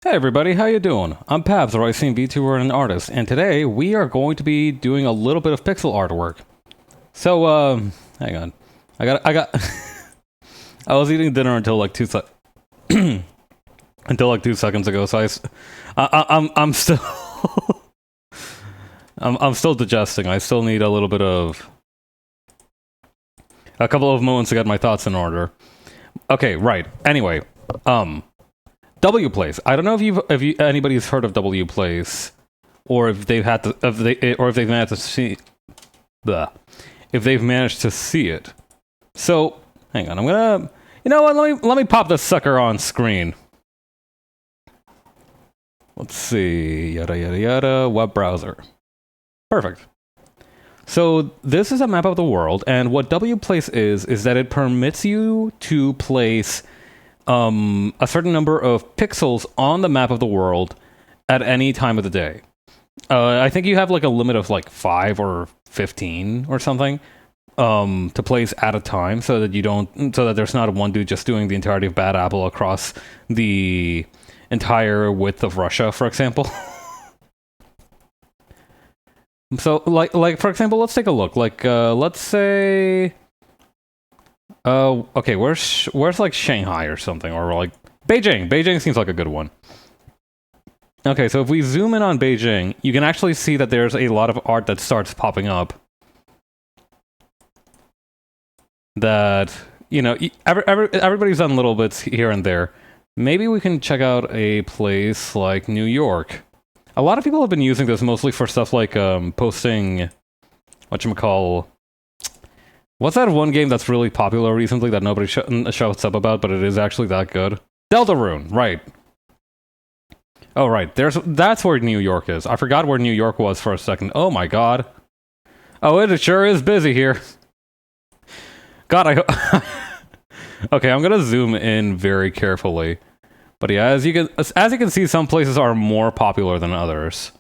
Hey everybody, how you doing? I'm Pabs, a Ricine VTuber and an artist, and today we are going to be doing a little bit of pixel artwork. So, hang on. I got, I was eating dinner until like until like 2 seconds ago, so I'm still, I'm still digesting. I still need a little bit of, a couple of moments to get my thoughts in order. Okay, right. Anyway, W Place. I don't know if anybody's heard of W Place, or if they've had to, if they've managed to see, if they've managed to see it. So, hang on. I'm gonna, you know what? Let me pop this sucker on screen. Let's see. Yada yada yada. Web browser. Perfect. So this is a map of the world, and what W Place is that it permits you to place a certain number of pixels on the map of the world at any time of the day. I think you have like a limit of like 5 or 15 or something to place at a time, so that there's not one dude just doing the entirety of Bad Apple across the entire width of Russia, for example. So like for example, let's take a look. Like let's say. Okay, where's like Shanghai or something, or like Beijing? Beijing seems like a good one. Okay, so if we zoom in on Beijing, you can actually see that there's a lot of art that starts popping up. That, you know, everybody's done little bits here and there. Maybe we can check out a place like New York. A lot of people have been using this mostly for stuff like posting, whatchamacall. What's that one game that's really popular recently that nobody shouts up about, but it is actually that good? Deltarune, right. Oh, right. That's where New York is. I forgot where New York was for a second. Oh my god. Oh, it sure is busy here. God, okay, I'm gonna zoom in very carefully. But yeah, as you can see, some places are more popular than others.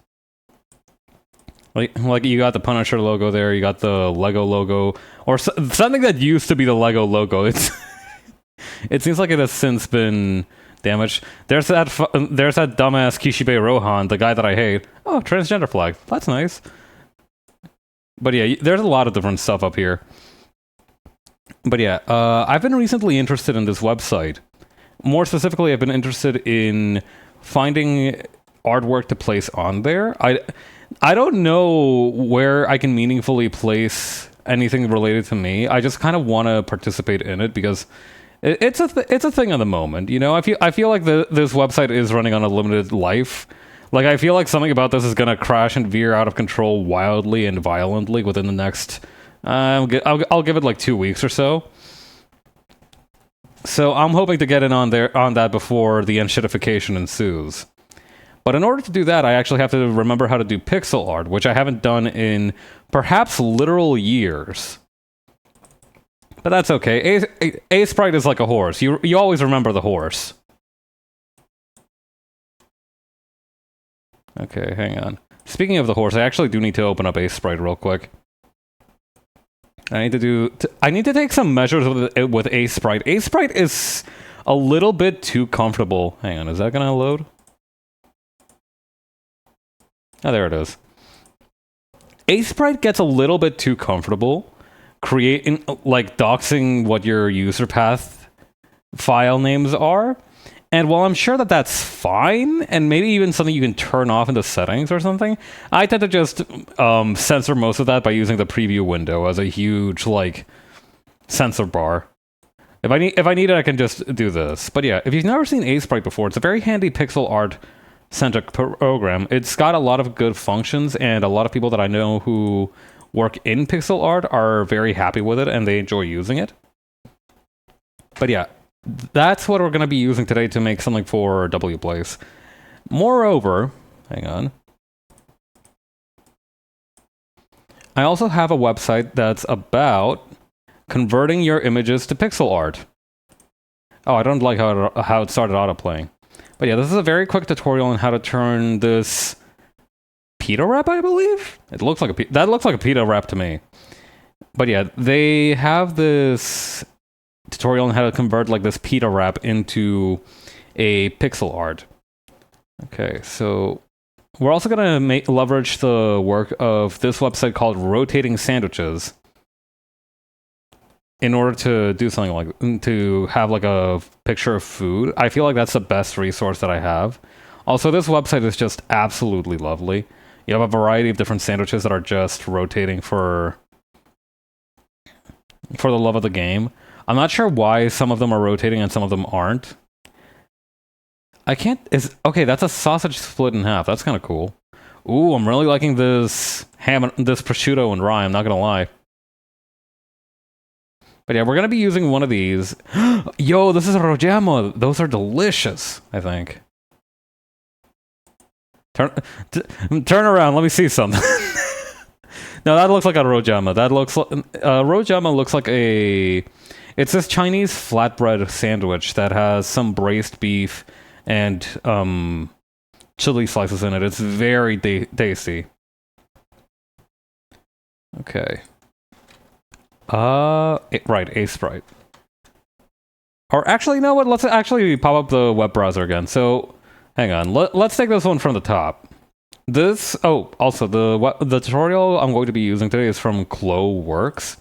Like you got the Punisher logo there, you got the Lego logo, or something that used to be the Lego logo. It seems like it has since been damaged. There's that dumbass Kishibe Rohan, the guy that I hate. Oh, transgender flag. That's nice. But yeah, there's a lot of different stuff up here. But yeah, I've been recently interested in this website. More specifically, I've been interested in finding artwork to place on there. I don't know where I can meaningfully place anything related to me. I just kind of want to participate in it because it's a thing of the moment. You know, I feel like this website is running on a limited life. Like, I feel like something about this is gonna crash and veer out of control wildly and violently within the next. I'll give it like 2 weeks or so. So I'm hoping to get in on that before the enshittification ensues. But in order to do that, I actually have to remember how to do pixel art, which I haven't done in perhaps literal years. But that's okay. A sprite is like a horse. You always remember the horse. Okay, hang on. Speaking of the horse, I actually do need to open up A sprite real quick. I need to take some measures with A sprite. A sprite is a little bit too comfortable. Hang on, is that gonna load? Oh, there it is. A sprite gets a little bit too comfortable creating, like, doxing what your user path file names are. And while I'm sure that that's fine, and maybe even something you can turn off in the settings or something, I tend to just censor most of that by using the preview window as a huge, like, censor bar. If I need it, I can just do this. But yeah, if you've never seen A sprite before, it's a very handy pixel art centric program. It's got a lot of good functions, and a lot of people that I know who work in pixel art are very happy with it, and they enjoy using it. But yeah, that's what we're going to be using today to make something for W Place. Moreover, hang on. I also have a website that's about converting your images to pixel art. Oh, I don't like how it started autoplaying. But yeah, this is a very quick tutorial on how to turn this pita wrap, I believe? That looks like a pita wrap to me. But yeah, they have this tutorial on how to convert like this pita wrap into a pixel art. Okay, so we're also gonna leverage the work of this website called Rotating Sandwiches in order to do something like to have like a picture of food. I feel like that's the best resource that I have. Also, this website is just absolutely lovely. You have a variety of different sandwiches that are just rotating for the love of the game. I'm not sure why some of them are rotating and some of them aren't. I can't... Okay, that's a sausage split in half. That's kind of cool. Ooh, I'm really liking this this prosciutto and rye, I'm not gonna lie. But yeah, we're gonna be using one of these. Yo, this is a rojamo. Those are delicious, I think. Turn around, let me see something. No, that looks like a rojama. That looks like... rojama looks like a... It's this Chinese flatbread sandwich that has some braised beef and chili slices in it. It's very tasty. Okay. Right, a Sprite. Or actually, you know what? Let's actually pop up the web browser again. So, hang on. Let's take this one from the top. This... Oh, also, the tutorial I'm going to be using today is from Glowworks.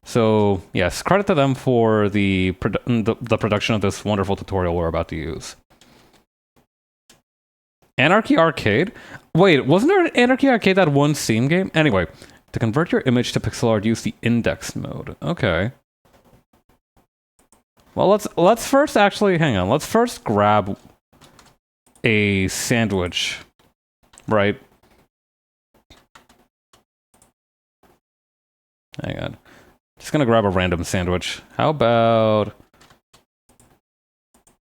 So, yes, credit to them for the production of this wonderful tutorial we're about to use. Anarchy Arcade? Wait, wasn't there an Anarchy Arcade, that one Steam game? Anyway, to convert your image to pixel art, use the indexed mode. Okay. Well, let's first actually... Hang on. Let's first grab a sandwich. Right? Hang on. Just gonna grab a random sandwich. How about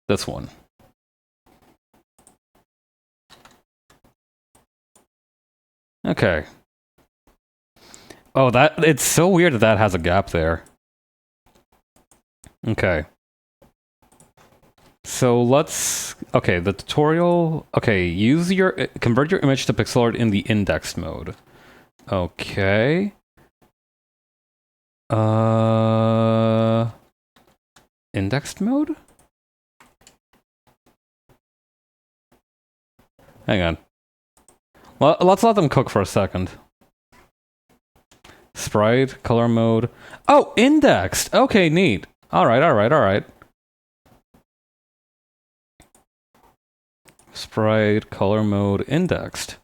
this one? Okay. Oh, it's so weird that that has a gap there. Okay. So let's... Okay, the tutorial... Okay, convert your image to pixel art in the indexed mode. Okay. Indexed mode? Hang on. Well, let's let them cook for a second. Sprite, color mode. Oh, indexed! Okay, neat. Alright. Sprite, color mode, indexed.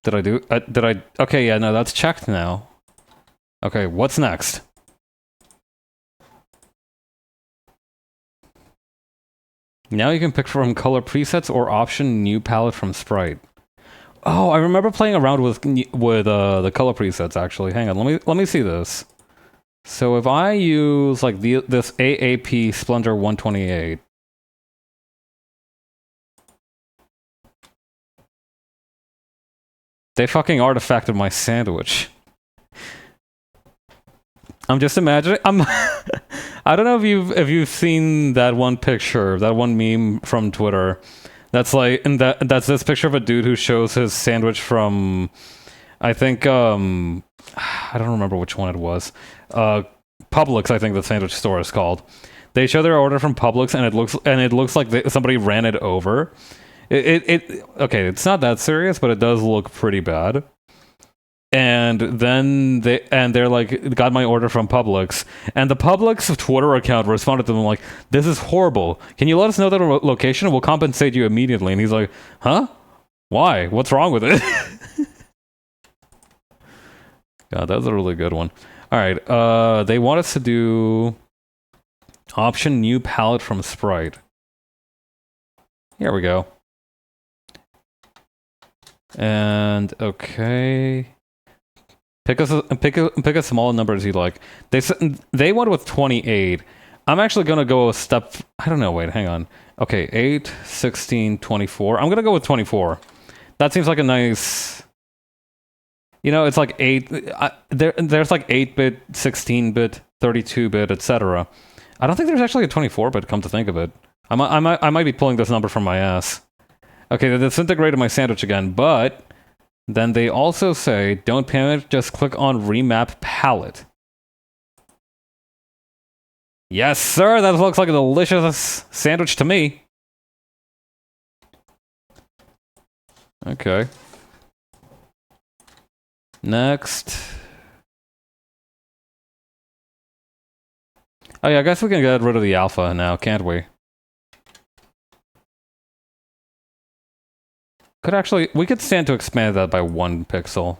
Did I... Okay, yeah, no, that's checked now. Okay, what's next? Now you can pick from color presets or option new palette from Sprite. Oh, I remember playing around with the color presets actually. Hang on, let me see this. So if I use like this AAP Splendor 128. They fucking artifacted my sandwich. I'm just imagining. I don't know if you've seen that one picture, that one meme from Twitter. That's like, and that's this picture of a dude who shows his sandwich from, I think, I don't remember which one it was. Publix, I think the sandwich store is called. They show their order from Publix, and it looks like somebody ran it over. Okay, it's not that serious, but it does look pretty bad. And then they're like, got my order from Publix, and the Publix Twitter account responded to them like, "This is horrible. Can you let us know the location? We'll compensate you immediately." And he's like, "Huh? Why? What's wrong with it?" God, that's a really good one. All right, they want us to do option new palette from Sprite. Here we go. And okay. Pick a small number as you like. They went with 28. I'm actually gonna go a step. I don't know. Wait, hang on. Okay, 8, 16, 24. I'm gonna go with 24. That seems like a nice. You know, it's like 8. There's like 8-bit, 16-bit, 32-bit, etc. I don't think there's actually a 24-bit. Come to think of it, I might be pulling this number from my ass. Okay, they disintegrated my sandwich again, but. Then they also say, don't panic, just click on remap palette. Yes, sir, that looks like a delicious sandwich to me. Okay. Next. Oh yeah, I guess we can get rid of the alpha now, can't we? We could stand to expand that by 1 pixel.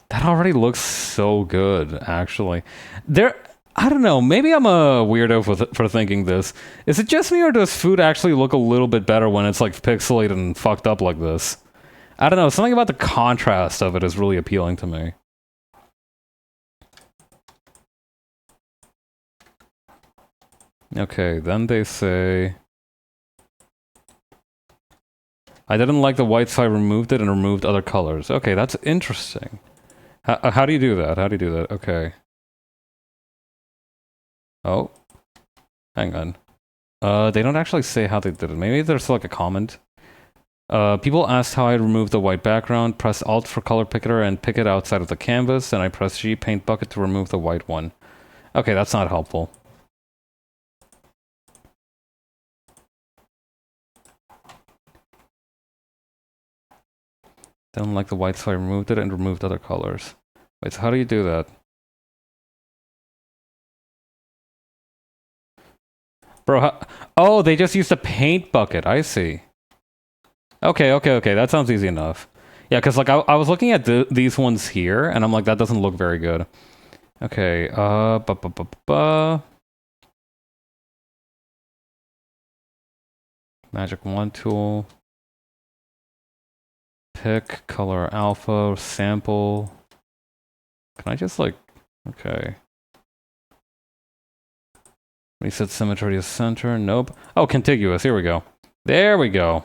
That already looks so good, actually. I don't know, maybe I'm a weirdo for thinking this. Is it just me, or does food actually look a little bit better when it's like pixelated and fucked up like this? I don't know, something about the contrast of it is really appealing to me. Okay, then they say... I didn't like the white, so I removed it and removed other colors. Okay, that's interesting. How do you do that? How do you do that? Okay. Oh. Hang on. They don't actually say how they did it. Maybe there's like a comment. People asked how I removed the white background. Press Alt for color picker and pick it outside of the canvas, and I press G paint bucket to remove the white one. Okay, that's not helpful. Didn't like the white, so I removed it and removed other colors. Wait, so how do you do that? Bro, oh, they just used a paint bucket. I see. Okay, that sounds easy enough. Yeah, because like I was looking at these ones here, and I'm like, that doesn't look very good. Okay, Magic wand tool. Pick, color alpha, sample. Can I just like, okay. Reset symmetry to center, nope. Oh, contiguous, here we go. There we go.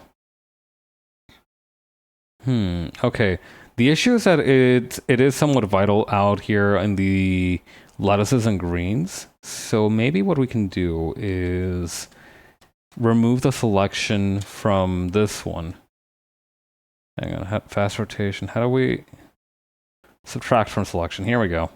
Okay. The issue is that it is somewhat vital out here in the lettuces and greens. So maybe what we can do is remove the selection from this one. Hang on, fast rotation. How do we subtract from selection? Here we go.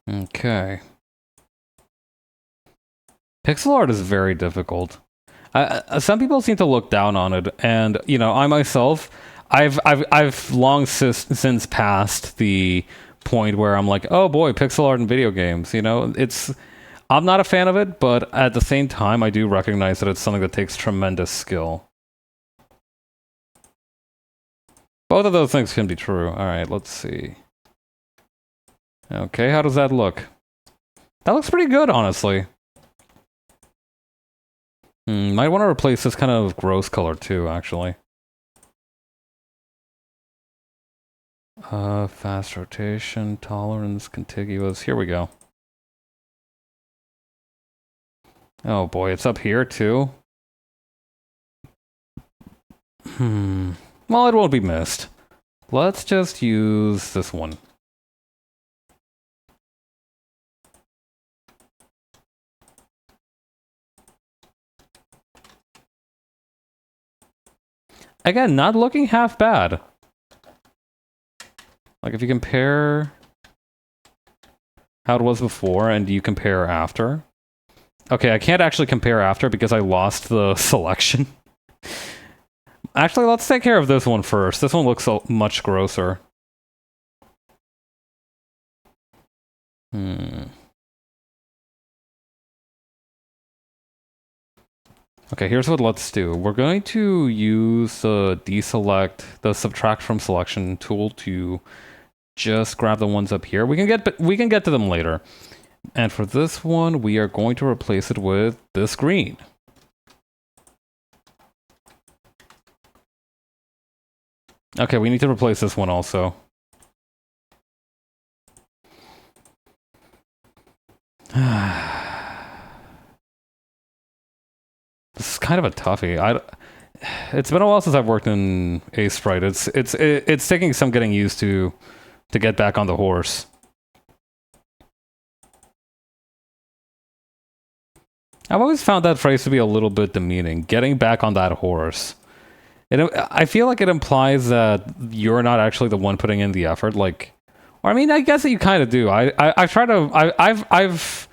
Okay. Pixel art is very difficult. Some people seem to look down on it, and you know, I myself, I've long since passed the point where I'm like, oh boy, pixel art in video games. You know, I'm not a fan of it, but at the same time, I do recognize that it's something that takes tremendous skill. Both of those things can be true. All right, let's see. Okay, how does that look? That looks pretty good, honestly. Might want to replace this kind of gross color too, actually. Fast rotation, tolerance, contiguous. Here we go. Oh boy, it's up here too. Well, it won't be missed. Let's just use this one. Again, not looking half bad. Like, if you compare how it was before and you compare after. Okay, I can't actually compare after because I lost the selection. Actually, let's take care of this one first. This one looks so much grosser. Okay, here's what let's do. We're going to use the subtract from selection tool to just grab the ones up here. We can get to them later. And for this one, we are going to replace it with this green. Okay, we need to replace this one also. This is kind of a toughie. It's been a while since I've worked in Aseprite. It's taking some getting used to get back on the horse. I've always found that phrase to be a little bit demeaning. Getting back on that horse. I feel like it implies that you're not actually the one putting in the effort. Like, or I mean, I guess that you kind of do. I've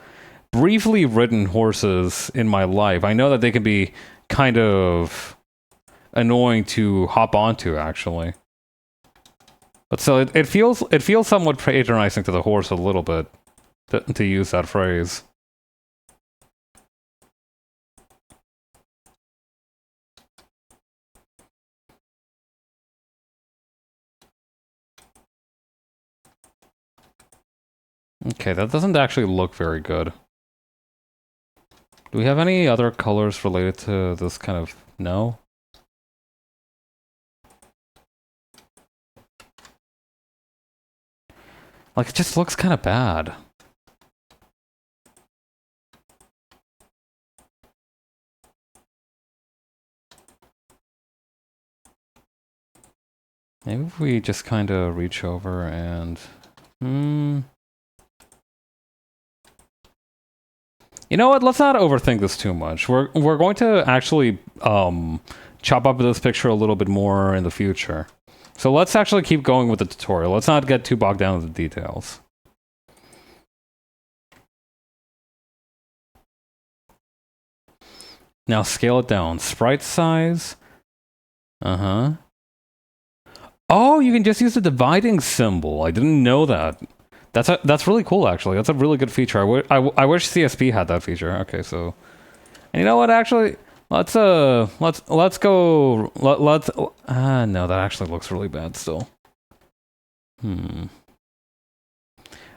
briefly ridden horses in my life. I know that they can be kind of annoying to hop onto, actually. But so it feels somewhat patronizing to the horse a little bit to use that phrase. Okay, that doesn't actually look very good. Do we have any other colors related to this kind of... No? Like, it just looks kind of bad. Maybe if we just kind of reach over and... You know what? Let's not overthink this too much. We're going to actually chop up this picture a little bit more in the future. So let's actually keep going with the tutorial. Let's not get too bogged down with the details. Now scale it down. Sprite size. Uh-huh. Oh, you can just use the dividing symbol. I didn't know that. That's really cool, actually. That's a really good feature. I wish CSP had that feature. Okay, so, and you know what? Actually, let's go. No, that actually looks really bad still.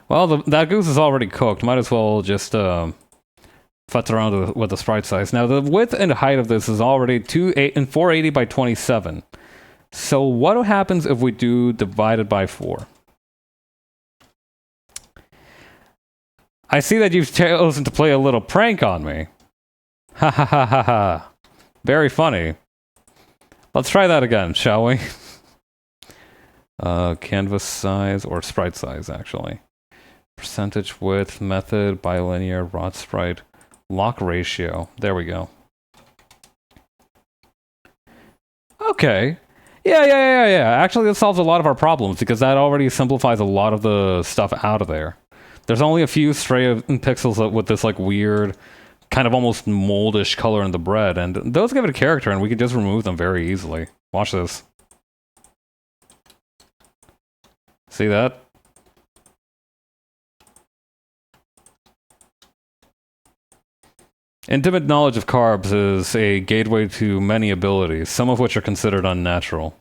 Well, that goose is already cooked. Might as well just futz around with the sprite size. Now, the width and height of this is already 480 by 27. So, what happens if we do divided by 4? I see that you've chosen to play a little prank on me. Ha ha ha ha ha. Very funny. Let's try that again, shall we? Canvas size, or sprite size, actually. Percentage width, method, bilinear, rod sprite, lock ratio. There we go. Okay. Yeah. Actually, this solves a lot of our problems, because that already simplifies a lot of the stuff out of there. There's only a few stray pixels with this like weird, kind of almost moldish color in the bread, and those give it a character, and we can just remove them very easily. Watch this. See that? Intimate knowledge of carbs is a gateway to many abilities, some of which are considered unnatural.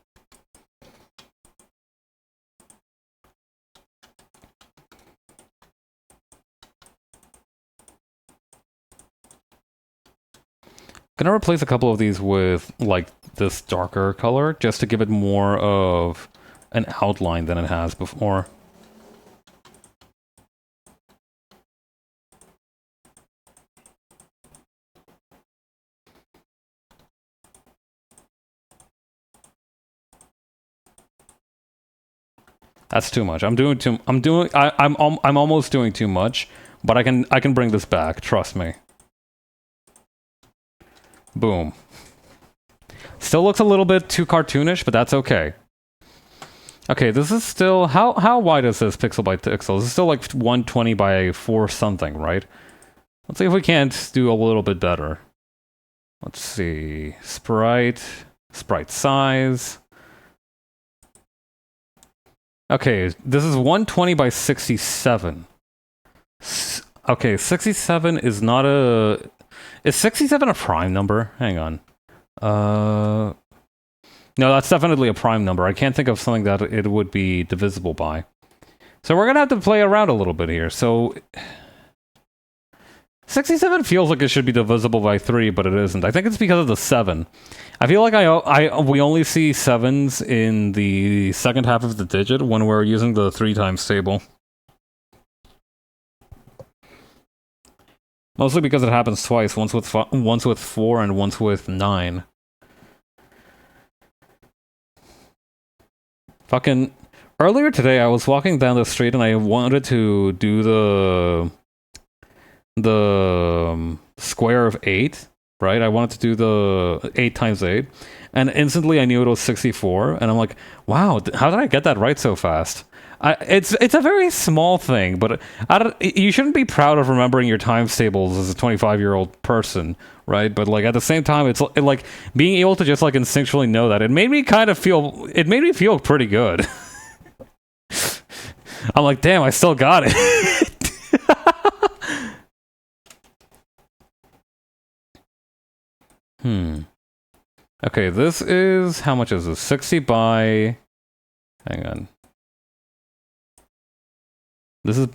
Gonna replace a couple of these with like this darker color just to give it more of an outline than it has before. That's too much. I'm almost doing too much, but I can bring this back, trust me. Boom. Still looks a little bit too cartoonish, but that's okay. Okay, this is still... How wide is this pixel by pixel? This is still like 120 by 4 something, right? Let's see if we can't do a little bit better. Let's see. Sprite size. Okay, this is 120 by 67. Okay, 67 is not a... Is 67 a prime number? Hang on. No, that's definitely a prime number. I can't think of something that it would be divisible by. So we're gonna have to play around a little bit here. So 67 feels like it should be divisible by 3, but it isn't. I think it's because of the 7. I feel like we only see 7s in the second half of the digit when we're using the 3 times table. Mostly because it happens twice, once with 4 and once with 9. Fucking... Earlier today, I was walking down the street and I wanted to do the square of 8, right? I wanted to do the 8 times 8, and instantly I knew it was 64, and I'm like, wow, how did I get that right so fast? It's a very small thing, but you shouldn't be proud of remembering your times tables as a 25-year-old person, right? But like at the same time, like being able to just like instinctually know that it made me feel pretty good. I'm like, damn, I still got it. Okay, this is, how much is this? 60 by, hang on. This is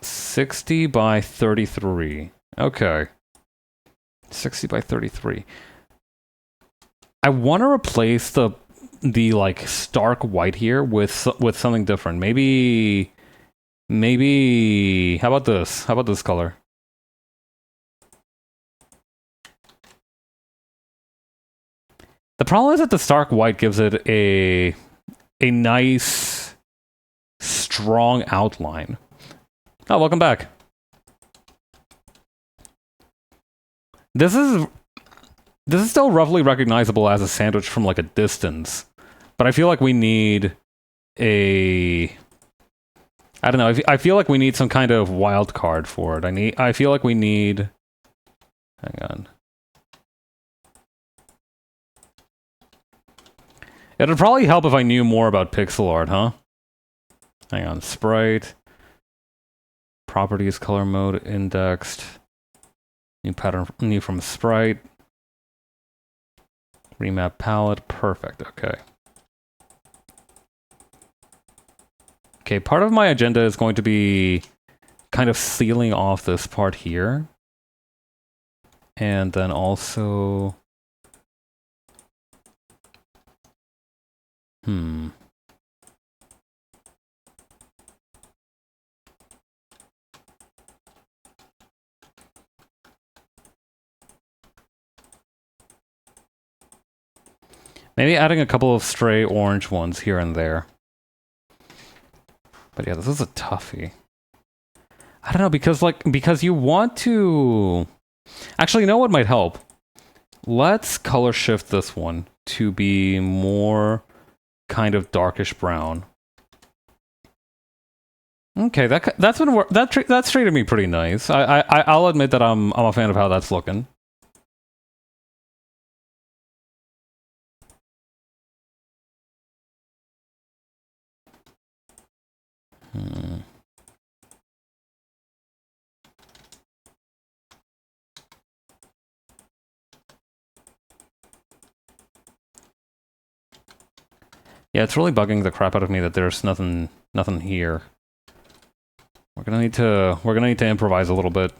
60 by 33. Okay. 60 by 33. I want to replace the like stark white here with something different. Maybe how about this? How about this color? The problem is that the stark white gives it a nice strong outline. Oh, welcome back. This is still roughly recognizable as a sandwich from like a distance, but I feel like we need I don't know. I feel like we need some kind of wild card for it. I feel like we need. Hang on. It'd probably help if I knew more about pixel art, huh? Hang on. Sprite. Properties, color mode, indexed. New pattern, new from sprite. Remap palette. Perfect. Okay. Okay, part of my agenda is going to be kind of sealing off this part here. And then also... Maybe adding a couple of stray orange ones here and there. But yeah, this is a toughie. I don't know, because you want to... Actually, you know what might help? Let's color shift this one to be more kind of darkish brown. Okay, that's treated me pretty nice. I'll admit that I'm a fan of how that's looking. Yeah, it's really bugging the crap out of me that there's nothing here. We're gonna need to improvise a little bit.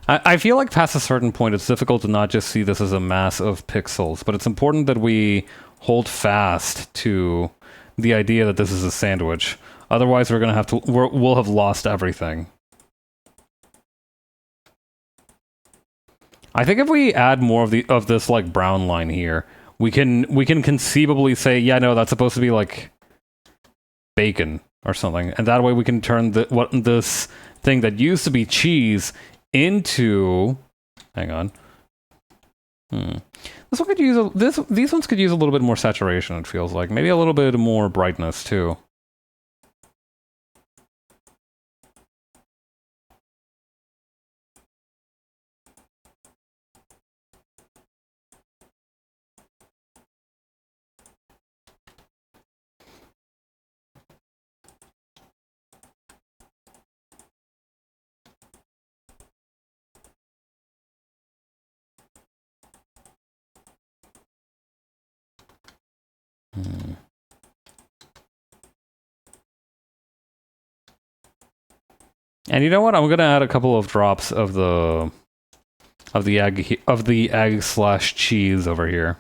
I feel like past a certain point, it's difficult to not just see this as a mass of pixels, but it's important that we hold fast to the idea that this is a sandwich. Otherwise, we'll have lost everything. I think if we add more of this like brown line here, we can conceivably say, yeah, no, that's supposed to be like bacon or something, and that way we can turn this thing that used to be cheese into. Hang on. This one could use these ones could use a little bit more saturation. It feels like maybe a little bit more brightness too. And you know what? I'm gonna add a couple of drops of the egg slash cheese over here.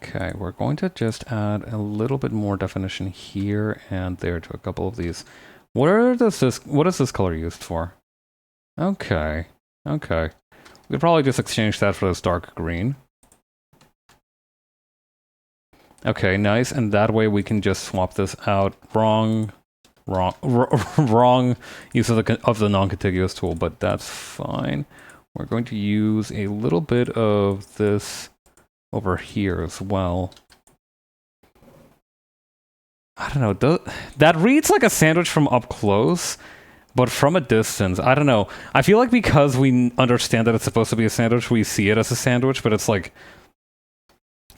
Okay, we're going to just add a little bit more definition here and there to a couple of these. What is this color used for? Okay, okay. We could probably just exchange that for this dark green. Okay, nice, and that way we can just swap this out. Wrong use of the non-contiguous tool, but that's fine. We're going to use a little bit of this over here as well. I don't know, that reads like a sandwich from up close, but from a distance, I don't know. I feel like because we understand that it's supposed to be a sandwich, we see it as a sandwich, but it's like,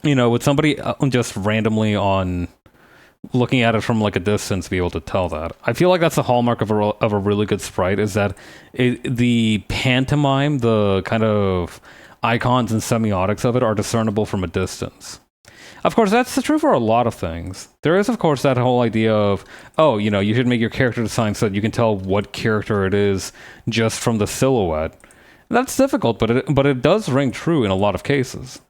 you know, with somebody just randomly on looking at it from like a distance be able to tell that. I feel like that's the hallmark of a really good sprite, is that the pantomime, the kind of icons and semiotics of it are discernible from a distance. Of course, that's true for a lot of things. There is, of course, that whole idea of, oh, you know, you should make your character design so that you can tell what character it is just from the silhouette. That's difficult, but it does ring true in a lot of cases.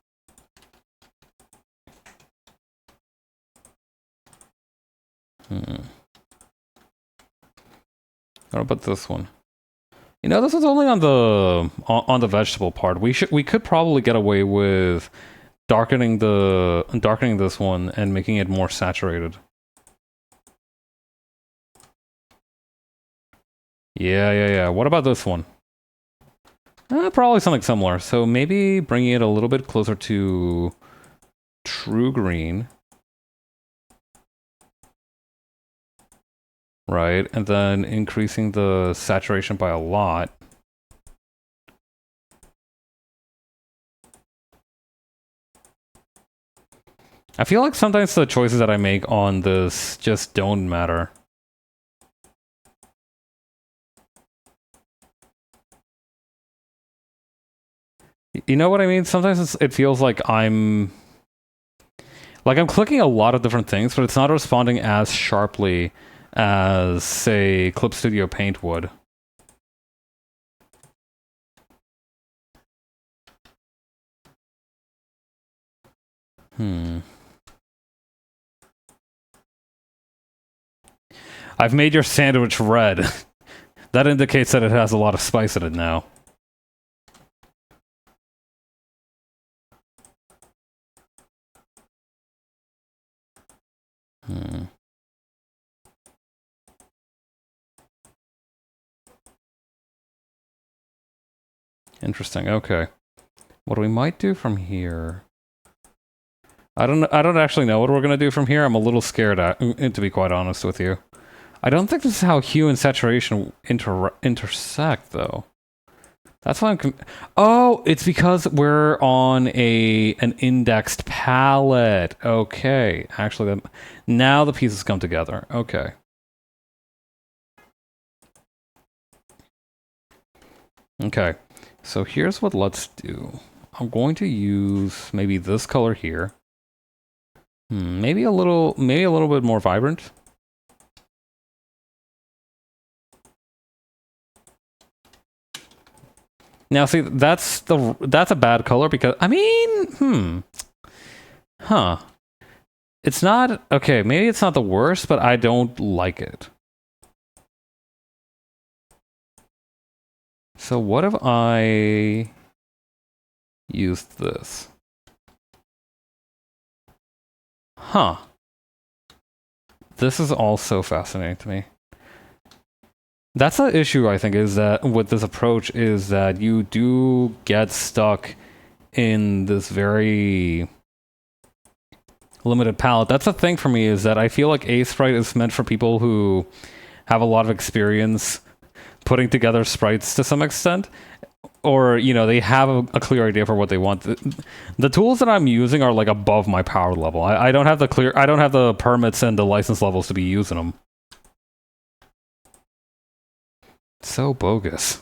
What about this one? You know, this is only on the vegetable part. We could probably get away with darkening this one and making it more saturated. Yeah. What about this one? Probably something similar. So maybe bringing it a little bit closer to true green. Right, and then increasing the saturation by a lot. I feel like sometimes the choices that I make on this just don't matter. You know what I mean? Sometimes it feels like I'm clicking a lot of different things, but it's not responding as sharply as, say, Clip Studio Paint would. I've made your sandwich red. That indicates that it has a lot of spice in it now. Interesting. Okay. What we might do from here... I don't actually know what we're gonna do from here. I'm a little scared, to be quite honest with you. I don't think this is how hue and saturation intersect, though. That's why I'm... Oh, it's because we're on an indexed palette. Okay. Actually, now the pieces come together. Okay. Okay. So here's what let's do. I'm going to use maybe this color here. Maybe a little bit more vibrant. Now, see, that's a bad color because, I mean, It's not, okay, maybe it's not the worst, but I don't like it. So what if I used this? This is also fascinating to me. That's the issue, I think, is that with this approach is that you do get stuck in this very limited palette. That's the thing for me, is that I feel like A-Sprite is meant for people who have a lot of experience putting together sprites to some extent, or, you know, they have a clear idea for what they want. The tools that I'm using are like above my power level. I don't have the permits and the license levels to be using them. So bogus.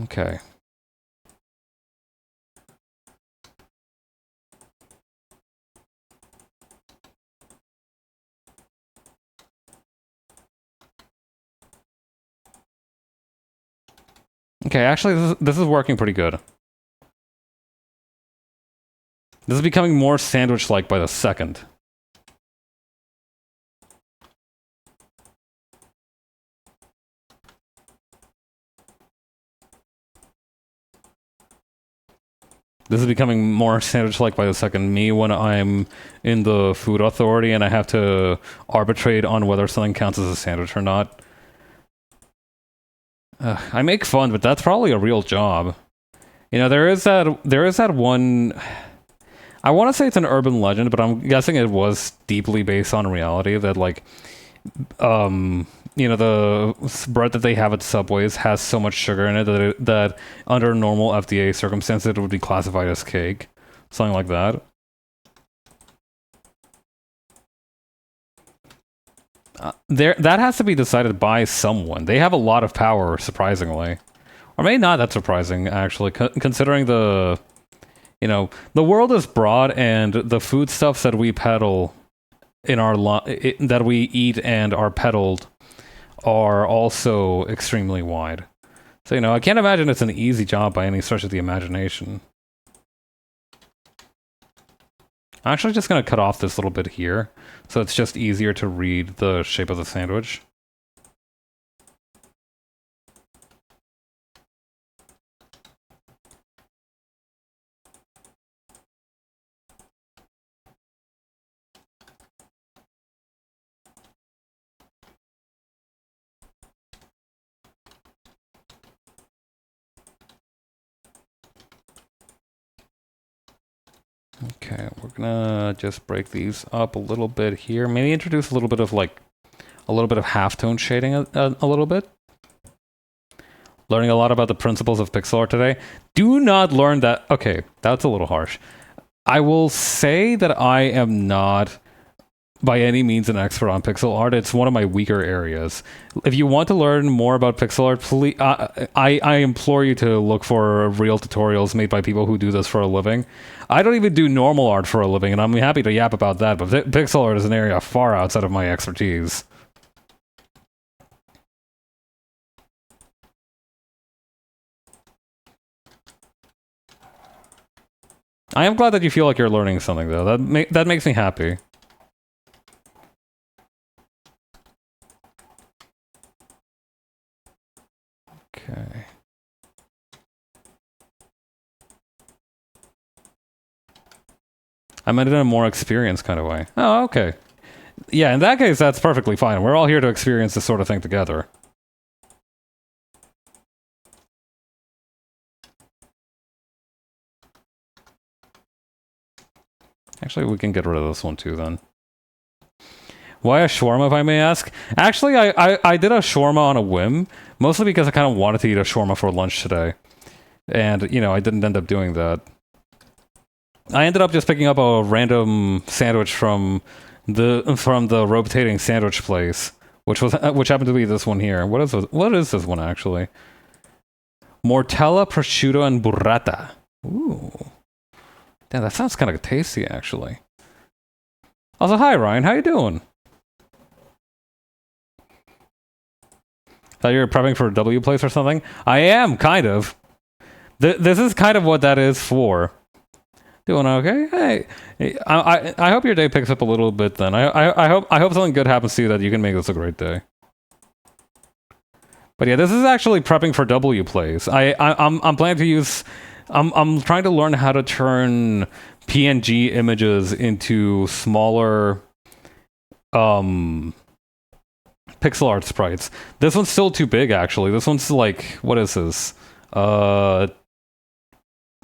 Okay. Okay, actually, this is working pretty good. This is becoming more sandwich-like by the second. This is becoming more sandwich-like by the second. Me when I'm in the food authority and I have to arbitrate on whether something counts as a sandwich or not. I make fun, but that's probably a real job. You know, there is that one. I want to say it's an urban legend, but I'm guessing it was deeply based on reality. That like, you know, the bread that they have at Subways has so much sugar in it that under normal FDA circumstances it would be classified as cake, something like that. That has to be decided by someone. They have a lot of power, surprisingly, or maybe not that surprising actually, considering the, you know, the world is broad and the foodstuffs that we peddle in our that we eat and are peddled are also extremely wide. So, you know, I can't imagine it's an easy job by any stretch of the imagination. I'm actually just going to cut off this little bit here, so it's just easier to read the shape of the sandwich. Okay, we're gonna just break these up a little bit here. Maybe introduce a little bit of halftone shading a little bit. Learning a lot about the principles of pixel art today. Do not learn that. Okay, that's a little harsh. I will say that I am not by any means an expert on pixel art. It's one of my weaker areas. If you want to learn more about pixel art, please, I implore you to look for real tutorials made by people who do this for a living. I don't even do normal art for a living, and I'm happy to yap about that, but pixel art is an area far outside of my expertise. I am glad that you feel like you're learning something, though. That makes me happy. Okay. I meant it in a more experienced kind of way. Oh, okay. Yeah, in that case, that's perfectly fine. We're all here to experience this sort of thing together. Actually, we can get rid of this one too, then. Why a shawarma, if I may ask? Actually, I did a shawarma on a whim, mostly because I kind of wanted to eat a shawarma for lunch today. And, you know, I didn't end up doing that. I ended up just picking up a random sandwich from the rotating sandwich place, which happened to be this one here. What is this one, actually? Mortella, prosciutto, and burrata. Ooh. Damn, that sounds kind of tasty, actually. Also, hi, Ryan. How you doing? Thought you were prepping for a W place or something? I am, kind of. This is kind of what that is for. Doing okay? Hey, I hope your day picks up a little bit then. I hope something good happens to you that you can make this a great day. But yeah, this is actually prepping for W plays. I'm planning to use... I'm trying to learn how to turn PNG images into smaller pixel art sprites. This one's still too big, actually. This one's like, what is this?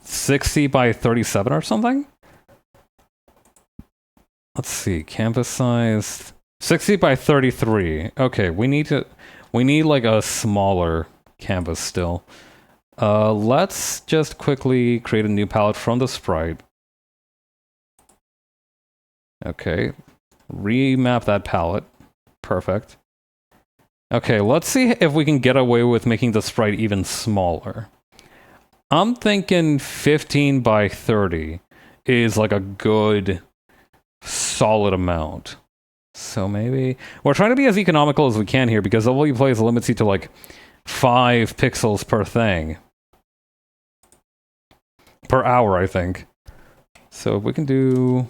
60 by 37 or something? Let's see, canvas size 60 by 33. Okay, we need like a smaller canvas still. Let's just quickly create a new palette from the sprite. Okay, remap that palette. Perfect. Okay, let's see if we can get away with making the sprite even smaller. I'm thinking 15 by 30 is like a good, solid amount. So maybe... We're trying to be as economical as we can here because W plays limits you to like 5 pixels per thing. Per hour, I think. So we can do...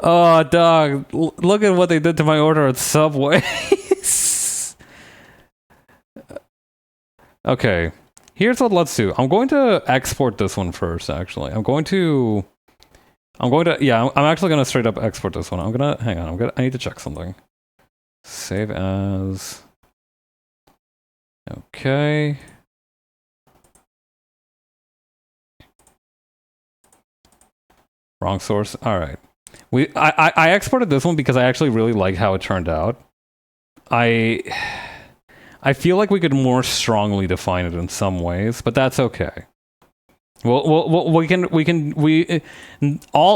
Oh, dog. Look at what they did to my order at Subway. Okay. Here's what let's do. I'm going to export this one first, actually. I'm actually going to straight up export this one. Hang on, I need to check something. Save as... Okay. Wrong source. All right. I exported this one because I actually really like how it turned out. I feel like we could more strongly define it in some ways, but that's okay. All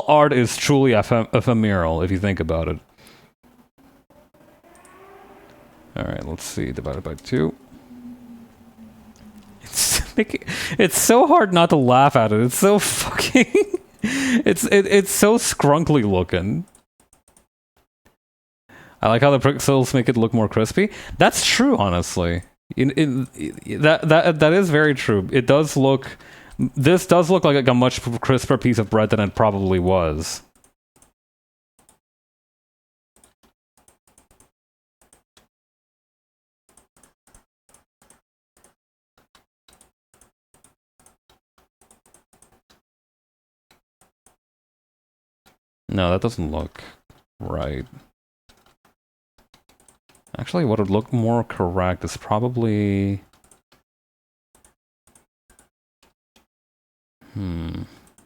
art is truly ephemeral if you think about it. All right, let's see. Divided by 2. It's so hard not to laugh at it. It's so fucking... It's so scrunkly looking. I like how the pixels make it look more crispy. That's true, honestly. That is very true. It does look... This does look like a much crisper piece of bread than it probably was. No, that doesn't look right. Actually, what would look more correct is probably...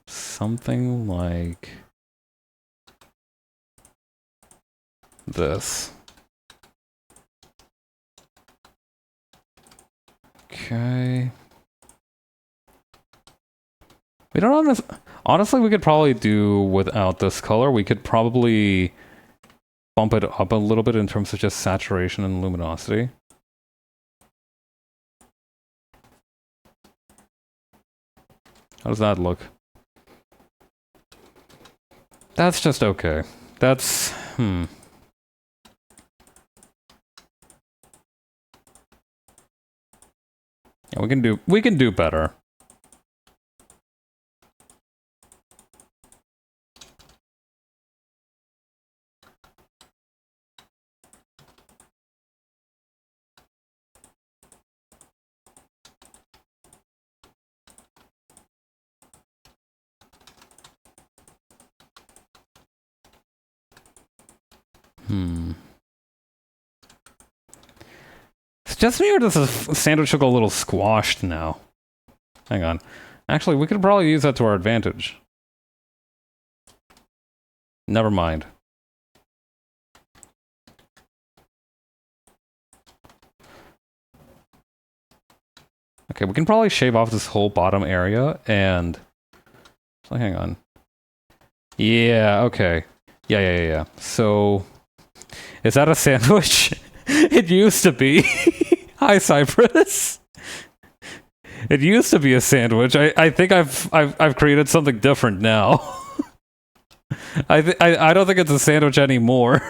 Something like... this. Okay. We don't honestly, we could probably do without this color. We could probably bump it up a little bit in terms of just saturation and luminosity. How does that look? That's just okay. That's... Yeah, we can do better. It's just me, or does the sandwich look a little squashed now? Hang on. Actually, we could probably use that to our advantage. Never mind. Okay, we can probably shave off this whole bottom area and... So hang on. Yeah, okay. Yeah. So... Is that a sandwich? It used to be. Hi, Cypress. It used to be a sandwich. I think I've created something different now. I don't think it's a sandwich anymore.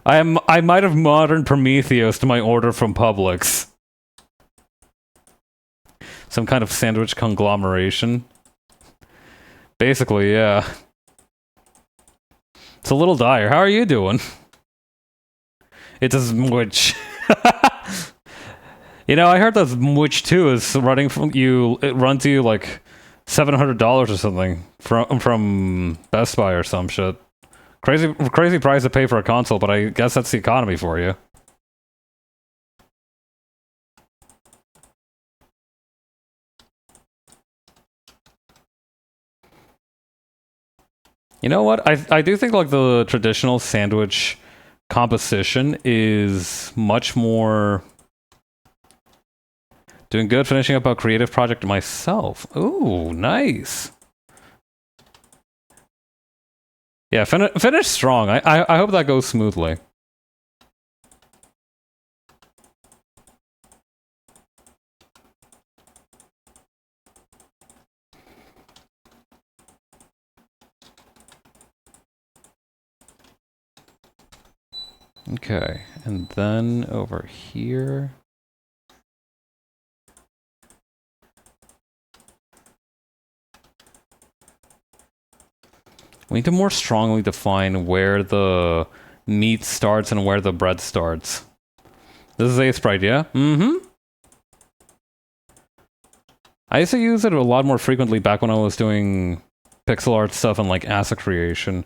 I might have modern Prometheus to my order from Publix. Some kind of sandwich conglomeration. Basically, yeah. It's a little dire. How are you doing? It's a smwich. You know, I heard that Mwitch 2 is running from you. It runs you like $700 or something from Best Buy or some shit. Crazy price to pay for a console, but I guess that's the economy for you. You know what? I do think like the traditional sandwich composition is much more doing good, finishing up a creative project myself. Ooh, nice. Yeah, finish strong. I hope that goes smoothly. Okay, and then over here. We need to more strongly define where the meat starts and where the bread starts. This is a sprite, yeah? Mm-hmm. I used to use it a lot more frequently back when I was doing pixel art stuff and like asset creation.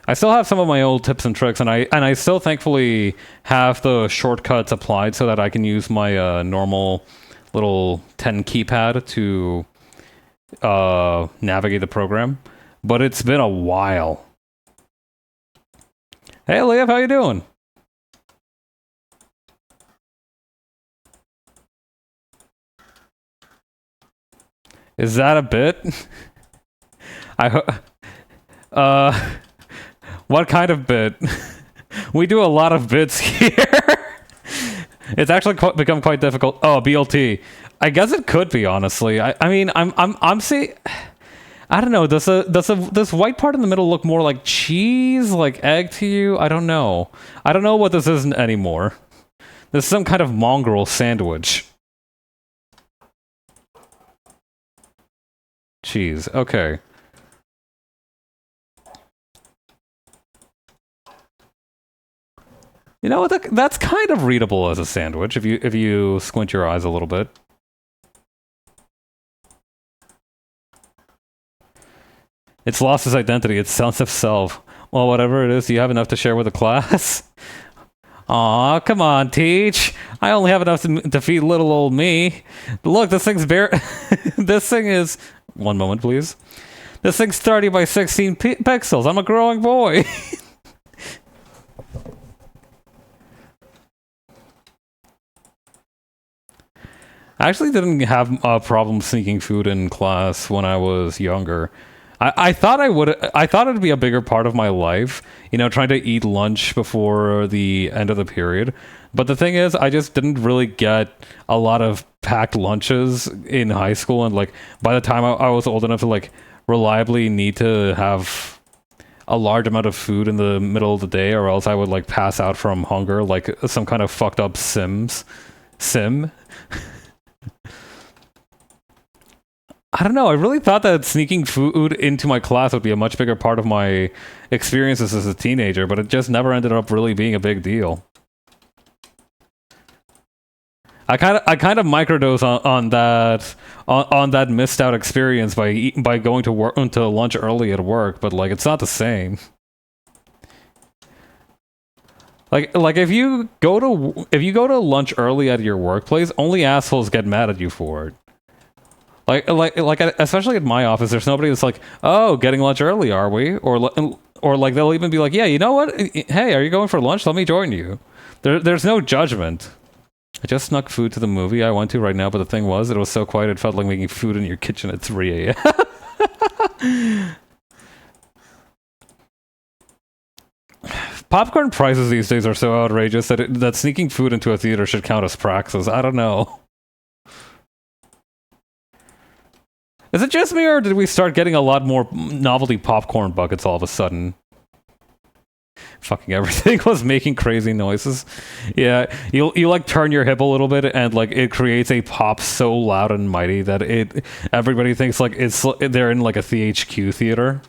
I still have some of my old tips and tricks, and I still thankfully have the shortcuts applied so that I can use my normal little 10 keypad to navigate the program. But it's been a while. Hey, Lev, how you doing? Is that a bit? What kind of bit? We do a lot of bits here. It's actually become quite difficult. Oh, BLT. I guess it could be, honestly. I mean, I'm seeing. I don't know. Does this white part in the middle look more like cheese, like egg to you? I don't know. I don't know what this isn't anymore. This is some kind of mongrel sandwich. Cheese. Okay. You know what? That's kind of readable as a sandwich if you squint your eyes a little bit. It's lost its identity, its sense of self. Well, whatever it is, do you have enough to share with the class? Aw, come on, Teach. I only have enough to feed little old me. Look, this thing's bare. This thing is. One moment, please. This thing's 30 by 16 pixels. I'm a growing boy. I actually didn't have a problem sneaking food in class when I was younger. I thought I would. I thought it'd be a bigger part of my life, you know, trying to eat lunch before the end of the period. But the thing is, I just didn't really get a lot of packed lunches in high school, and like by the time I was old enough to like reliably need to have a large amount of food in the middle of the day, or else I would like pass out from hunger, like some kind of fucked up sim. I don't know. I really thought that sneaking food into my class would be a much bigger part of my experiences as a teenager, but it just never ended up really being a big deal. I kind of microdose on that missed out experience by going to work to lunch early at work, but like it's not the same. Like if you go to lunch early at your workplace, only assholes get mad at you for it. Like, especially at my office, there's nobody that's like, "Oh, getting lunch early, are we?" Or like they'll even be like, "Yeah, you know what? Hey, are you going for lunch? Let me join you." There's no judgment. I just snuck food to the movie I went to right now, but the thing was, it was so quiet it felt like making food in your kitchen at 3 a.m. Popcorn prices these days are so outrageous that sneaking food into a theater should count as praxis. I don't know. Is it just me, or did we start getting a lot more novelty popcorn buckets all of a sudden? Fucking everything was making crazy noises. Yeah, you like turn your hip a little bit, and like it creates a pop so loud and mighty that everybody thinks like they're in like a THQ theater.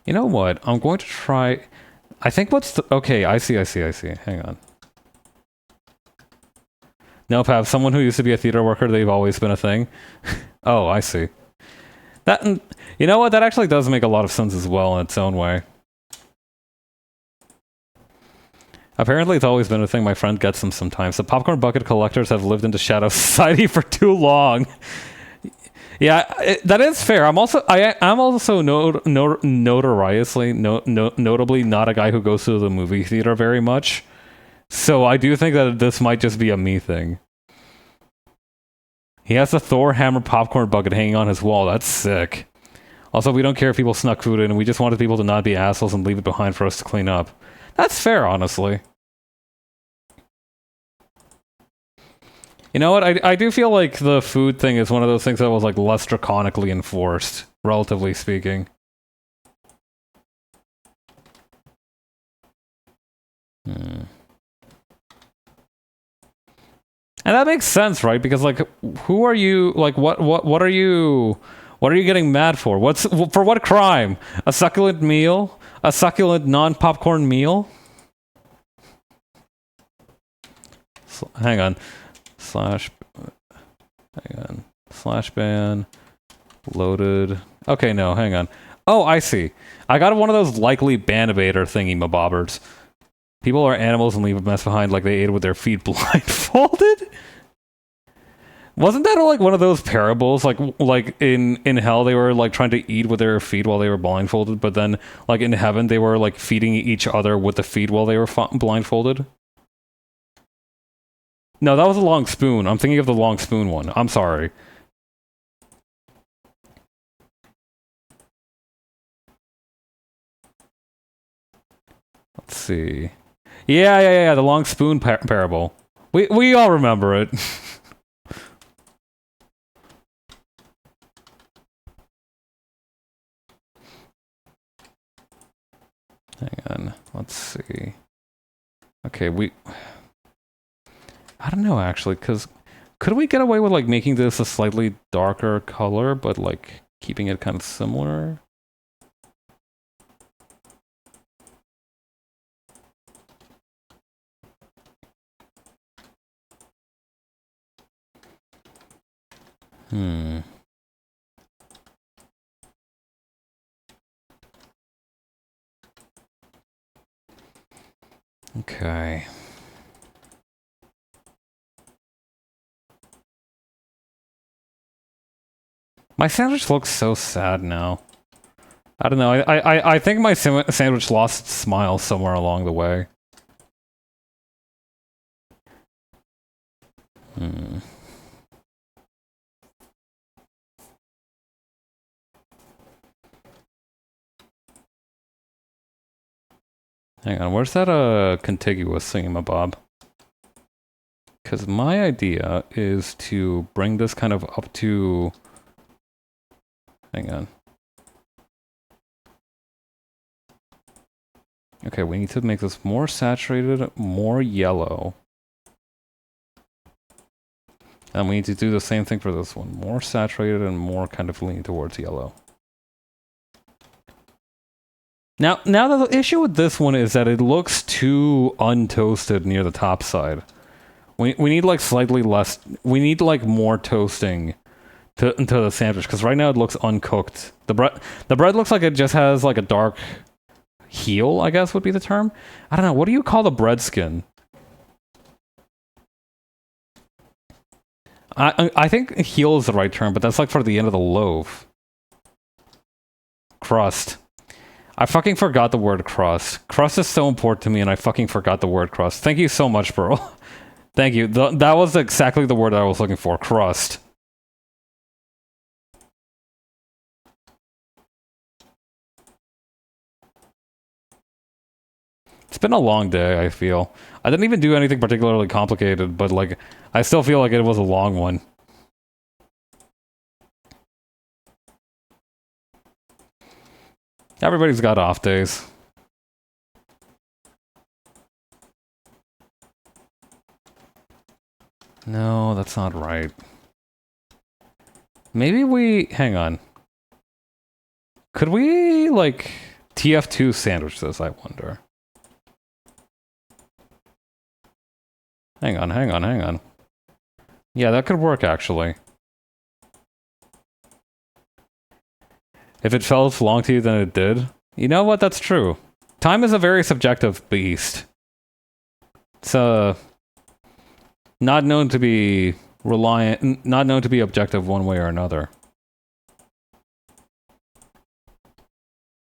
You know what? I'm going to try. I think okay, I see. Hang on. Nope, have someone who used to be a theater worker, they've always been a thing. Oh, I see. That, you know what? That actually does make a lot of sense as well in its own way. Apparently, it's always been a thing. My friend gets them sometimes. The popcorn bucket collectors have lived into shadow society for too long. Yeah, that is fair. I'm also notably not a guy who goes to the movie theater very much. So I do think that this might just be a me thing. He has the Thor hammer popcorn bucket hanging on his wall. That's sick. Also, we don't care if people snuck food in. We just wanted people to not be assholes and leave it behind for us to clean up. That's fair, honestly. You know what? I do feel like the food thing is one of those things that was like less draconically enforced, relatively speaking. And that makes sense, right? Because like, who are you? Like, what are you? What are you getting mad for? For what crime? A succulent meal? A succulent non-popcorn meal? Hang on. Hang on. Slash ban. Loaded. Okay, no, hang on. Oh, I see. I got one of those likely ban-evader thingy-mabobbers. People are animals and leave a mess behind like they ate with their feet blindfolded? Wasn't that like one of those parables? Like in hell they were like trying to eat with their feet while they were blindfolded, but then like in heaven they were like feeding each other with the feet while they were blindfolded? No, that was a long spoon. I'm thinking of the long spoon one. I'm sorry. Let's see. Yeah. The long spoon parable. We all remember it. Hang on. Let's see. Okay, I don't know actually, because could we get away with like making this a slightly darker color, but like keeping it kind of similar? Okay. My sandwich looks so sad now. I don't know. I think my sandwich lost its smile somewhere along the way. Hang on, where's that contiguous thingamabob? Because my idea is to bring this kind of up to... Hang on. Okay, we need to make this more saturated, more yellow. And we need to do the same thing for this one. More saturated and more kind of leaning towards yellow. Now the issue with this one is that it looks too untoasted near the top side. We need like slightly less... We need like more toasting into the sandwich, because right now it looks uncooked. The bread looks like it just has like a dark heel, I guess would be the term. I don't know, what do you call the bread skin? I think heel is the right term, but that's like for the end of the loaf. Crust. I fucking forgot the word crust. Crust is so important to me, and I fucking forgot the word crust. Thank you so much, bro. Thank you. That was exactly the word I was looking for. Crust. It's been a long day, I feel. I didn't even do anything particularly complicated, but like, I still feel like it was a long one. Everybody's got off days. No, that's not right. Maybe we... Hang on. Could we, like, TF2 sandwich this, I wonder? Hang on. Yeah, that could work, actually. If it felt long to you than it did. You know what? That's true. Time is a very subjective beast. It's not known to be not known to be objective one way or another.